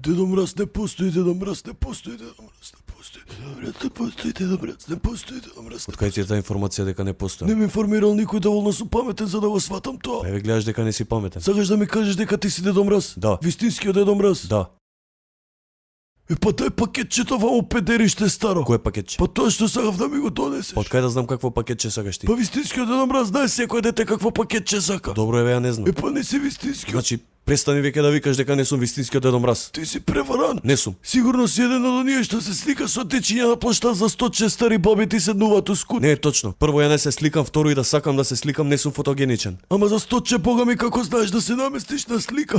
Дедо Мраз не постои, Дедо Мраз не постои, Дедо Мраз не постои. Дедо Мраз не постои, Дедо Мраз не постои, Дедо Мраз не Од кај ти е таа информација дека не Не постои? ме информирал никој, доволно сум паметен за да го сватам тоа. Еве гледаш дека не си паметен. Сакаш да ми кажеш дека ти си Дедо Мраз? Да. Вистинскиот Дедо Мраз? Да. Па дај пакетчето ваму педериште старо. Кој пакетче? Па тоа што сакав да ми го донесеш. Од кај да знам какво пакетче сакаш ти? Па вистинскиот Дедо Мраз знае секој дете какво пакетче сака. Добро еве ја не знам. Па не си вистинскиот. Значи, престани веќе да викаш дека не сум вистинскиот Дедо Мраз. Ти си преварант. Не сум. Сигурно си еден од оние што се слика со течиња на площад за 100 стари баби ти седнуваат у скут. Не е точно. Прво ја не се сликам, второ и да сакам да се сликам, не сум фотогеничен. Ама за 100 бога ми како знаеш да се наместиш на слика.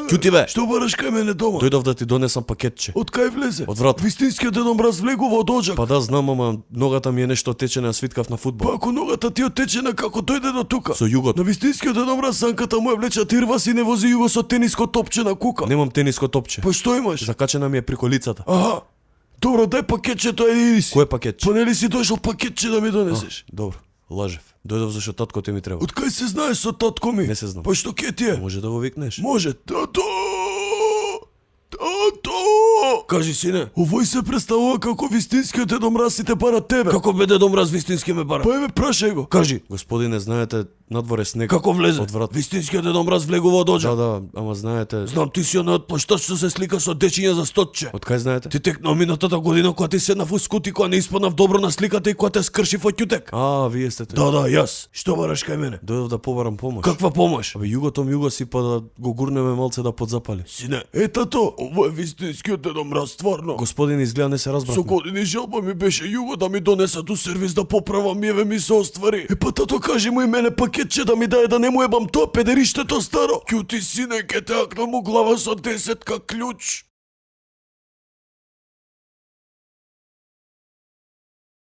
Ќути бе. Што бараш кај мене дома? Дојдов да ти донесам пакетче. Од кај влезе? Од врата. Вистинскиот Дедо Мраз влегува од оџак. Па да знам, ама ногата ми е нешто течена, свиткав на фудбал. Па ако ногата ти отечена како дојде до тука? Со југот. На вистинскиот Дедо Мраз санката му е влеча тирва си не вози југо со тениско топче на кука. Немам тениско топче. Па што имаш? Закачена ми е прико лицата. Аха. Добро, дај пакетчето, ајде иди си. Кој пакетче? Па нели си дошол пакетче да ми донесеш? Добро, лажев. Дојдов зашто татко ти ми треба. Од кај се знаеш со татко ми? Не се знам. Па што ке ти е? Може да го викнеш? Може. Тато! Тато! Кажи сине, овој се представува како вистинскиот Дедо Мраз и те бара тебе. Како бе Дедо Мраз вистински ме бара? Па еве прашај го. Кажи, господине, знаете, надвор е снег. Како влезе? Од врат. Вистинскиот Дедо Мраз влегува од оџак. Да, ама знаете... Знам ти си оној площад што се слика со дечиња за 100. Од кај знаете? Ти тек на минатата година кога ти седнав у скут и кога не испаднав добро на сликата и кога те скршив од ќутек. Вие сте тој. Да, јас. Што бараш кај мене? Дојдов да побарам помош. Каква помош? Абе, југотом југо си па да го гурнеме малце да подзапали. Сине, тато, ово е вистинскиот Дедо Мраз, стварно. Господин, изгледа не се Со разбрахме. години желба ми беше југо да ми донесат у сервис да поправам и еве ми се оствари. Па тато кажи му и мене пакетче да ми даде да не му ебам тоа педериштето старо. Ќути сине, ке те акнам у глава со 10 клjuč.